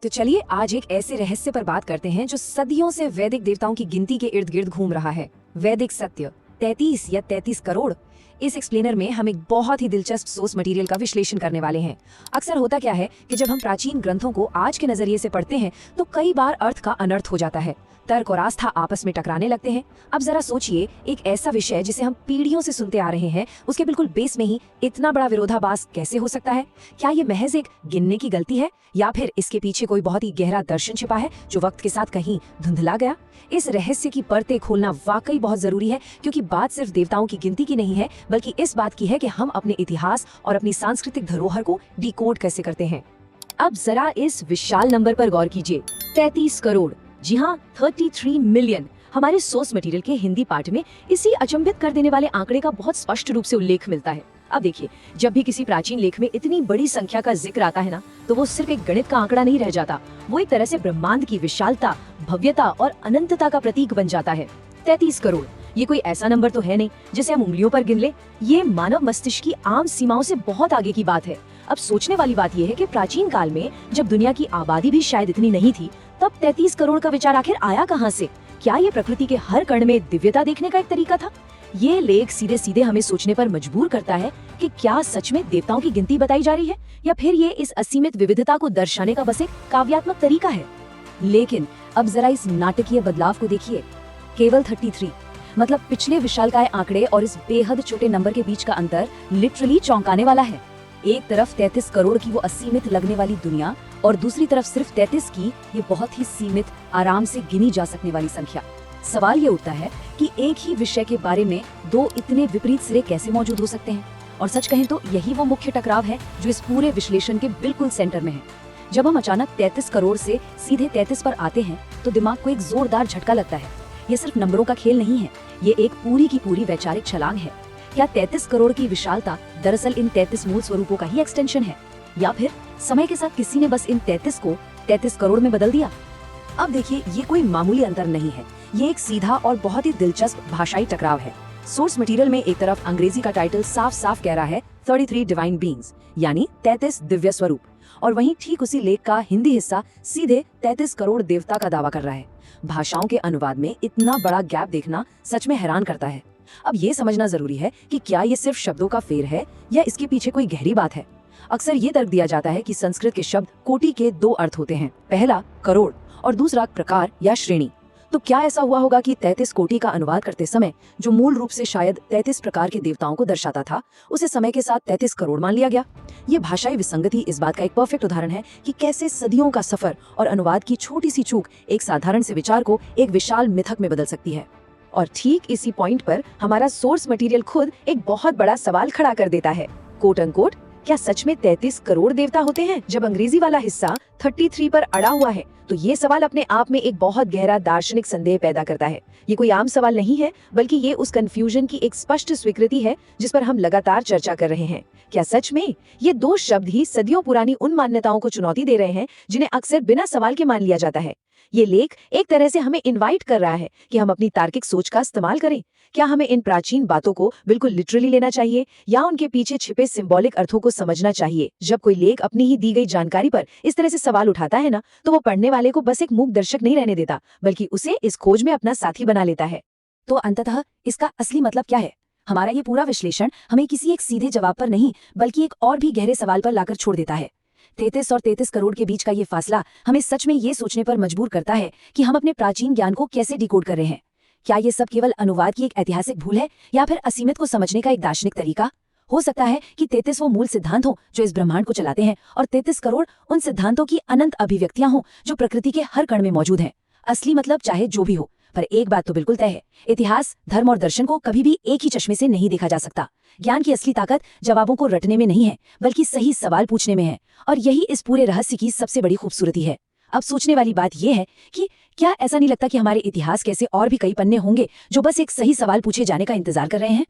तो चलिए आज एक ऐसे रहस्य पर बात करते हैं जो सदियों से वैदिक देवताओं की गिनती के इर्द गिर्द घूम रहा है। वैदिक सत्य 33 या 33 करोड़। इस एक्सप्लेनर में हम एक बहुत ही दिलचस्प सोर्स मटेरियल का विश्लेषण करने वाले हैं। अक्सर होता क्या है कि जब हम प्राचीन ग्रंथों को आज के नजरिए से पढ़ते हैं तो कई बार अर्थ का अनर्थ हो जाता है, तर्क और आस्था आपस में टकराने लगते हैं। अब जरा सोचिए, एक ऐसा विषय जिसे हम पीढ़ियों से सुनते आ रहे हैं, उसके बिल्कुल बेस में ही इतना बड़ा विरोधाभास कैसे हो सकता है? क्या ये महज एक गिनने की गलती है या फिर इसके पीछे कोई बहुत ही गहरा दर्शन छिपा है जो वक्त के साथ कहीं धुंधला गया? इस रहस्य की परतें खोलना वाकई बहुत जरूरी है, क्योंकि बात सिर्फ देवताओं की गिनती की नहीं है, बल्कि इस बात की है कि हम अपने इतिहास और अपनी सांस्कृतिक धरोहर को डिकोड कैसे करते हैं। अब जरा इस विशाल नंबर पर गौर कीजिए, 33 करोड़। जी हाँ, 33 मिलियन। हमारे सोर्स मटेरियल के हिंदी पाठ में इसी अचंभित कर देने वाले आंकड़े का बहुत स्पष्ट रूप से उल्लेख मिलता है। अब देखिए, जब भी किसी प्राचीन लेख में इतनी बड़ी संख्या का जिक्र आता है ना, तो वो सिर्फ एक गणित का आंकड़ा नहीं रह जाता, वो एक तरह से ब्रह्मांड की विशालता, भव्यता और अनंतता का प्रतीक बन जाता है। 33 करोड़ ये कोई ऐसा नंबर तो है नहीं जिसे हम उंगलियों पर गिन ले। ये मानव मस्तिष्क की आम सीमाओं से बहुत आगे की बात है। अब सोचने वाली बात यह है कि प्राचीन काल में जब दुनिया की आबादी भी शायद इतनी नहीं थी, तब 33 करोड़ का विचार आखिर आया कहाँ से? क्या ये प्रकृति के हर कण में दिव्यता देखने का एक तरीका था? ये लेख सीधे सीधे हमें सोचने पर मजबूर करता है कि क्या सच में देवताओं की गिनती बताई जा रही है, या फिर ये इस असीमित विविधता को दर्शाने का बस एक काव्यात्मक तरीका है। लेकिन अब जरा इस नाटकीय बदलाव को देखिए। केवल 33 मतलब पिछले विशालकाय आंकड़े और इस बेहद छोटे नंबर के बीच का अंतर लिटरली चौंकाने वाला है। एक तरफ 33 करोड़ की वो असीमित लगने वाली दुनिया, और दूसरी तरफ सिर्फ 33 की ये बहुत ही सीमित, आराम से गिनी जा सकने वाली संख्या। सवाल ये उठता है कि एक ही विषय के बारे में दो इतने विपरीत सिरे कैसे मौजूद हो सकते हैं? और सच कहें तो यही वो मुख्य टकराव है जो इस पूरे विश्लेषण के बिल्कुल सेंटर में है। जब हम अचानक 33 करोड़ से सीधे 33 पर आते हैं तो दिमाग को एक जोरदार झटका लगता है। ये सिर्फ नंबरों का खेल नहीं है, ये एक पूरी की पूरी वैचारिक छलांग है। क्या 33 करोड़ की विशालता दरअसल इन 33 मूल स्वरूपों का ही एक्सटेंशन है, या फिर समय के साथ किसी ने बस इन 33 को 33 करोड़ में बदल दिया? अब देखिए, ये कोई मामूली अंतर नहीं है, ये एक सीधा और बहुत ही दिलचस्प भाषाई टकराव है। सोर्स मटेरियल में एक तरफ अंग्रेजी का टाइटल साफ साफ कह रहा है 33 डिवाइन बीइंग्स, यानी 33 दिव्य स्वरूप, और वहीं ठीक उसी लेख का हिंदी हिस्सा सीधे 33 करोड़ देवता का दावा कर रहा है। भाषाओं के अनुवाद में इतना बड़ा गैप देखना सच में हैरान करता है। अब ये समझना जरूरी है कि क्या ये सिर्फ शब्दों का फेर है या इसके पीछे कोई गहरी बात है। अक्सर ये तर्क दिया जाता है कि संस्कृत के शब्द कोटि के दो अर्थ होते हैं, पहला करोड़ और दूसरा प्रकार या श्रेणी। तो क्या ऐसा हुआ होगा कि 33 कोटि का अनुवाद करते समय जो मूल रूप से शायद 33 प्रकार के देवताओं को दर्शाता था, उसे समय के साथ 33 करोड़ मान लिया गया? ये भाषाई विसंगति इस बात का एक परफेक्ट उदाहरण है कि कैसे सदियों का सफर और अनुवाद की छोटी सी चूक एक साधारण से विचार को एक विशाल मिथक में बदल सकती है। और ठीक इसी पॉइंट पर हमारा सोर्स मटेरियल खुद एक बहुत बड़ा सवाल खड़ा कर देता है, कोट अनकोट, क्या सच में 33 करोड़ देवता होते हैं? जब अंग्रेजी वाला हिस्सा 33 पर अड़ा हुआ है, तो ये सवाल अपने आप में एक बहुत गहरा दार्शनिक संदेह पैदा करता है। ये कोई आम सवाल नहीं है, बल्कि ये उस कंफ्यूजन की एक स्पष्ट स्वीकृति है जिस पर हम लगातार चर्चा कर रहे हैं। क्या सच में ये दो शब्द ही सदियों पुरानी उन मान्यताओं को चुनौती दे रहे हैं जिन्हें अक्सर बिना सवाल के मान लिया जाता है? ये लेख एक तरह से हमें इनवाइट कर रहा है कि हम अपनी तार्किक सोच का इस्तेमाल करें। क्या हमें इन प्राचीन बातों को बिल्कुल लिटरली लेना चाहिए, या उनके पीछे छिपे सिंबॉलिक अर्थों को समझना चाहिए? जब कोई लेख अपनी ही दी गई जानकारी पर इस तरह से सवाल उठाता है ना, तो वो पढ़ने वाले को बस एक मूक दर्शक नहीं रहने देता, बल्कि उसे इस खोज में अपना साथी बना लेता है। तो अंततः इसका असली मतलब क्या है? हमारा ये पूरा विश्लेषण हमें किसी एक सीधे जवाब पर नहीं, बल्कि एक और भी गहरे सवाल पर लाकर छोड़ देता है। 33 और 33 करोड़ के बीच का ये फासला हमें सच में ये सोचने पर मजबूर करता है कि हम अपने प्राचीन ज्ञान को कैसे डिकोड कर रहे हैं। क्या ये सब केवल अनुवाद की एक ऐतिहासिक भूल है, या फिर असीमित को समझने का एक दार्शनिक तरीका? हो सकता है कि 33 वो मूल सिद्धांत हो जो इस ब्रह्मांड को चलाते हैं, और 33 करोड़ उन सिद्धांतों की अनंत अभिव्यक्तियां हो जो प्रकृति के हर कण में मौजूद हैं। असली मतलब चाहे जो भी हो, पर एक बात तो बिल्कुल तय है, इतिहास, धर्म और दर्शन को कभी भी एक ही चश्मे से नहीं देखा जा सकता। ज्ञान की असली ताकत जवाबों को रटने में नहीं है, बल्कि सही सवाल पूछने में है, और यही इस पूरे रहस्य की सबसे बड़ी खूबसूरती है। अब सोचने वाली बात यह है कि क्या ऐसा नहीं लगता कि हमारे इतिहास के ऐसे और भी कई पन्ने होंगे जो बस एक सही सवाल पूछे जाने का इंतजार कर रहे हैं?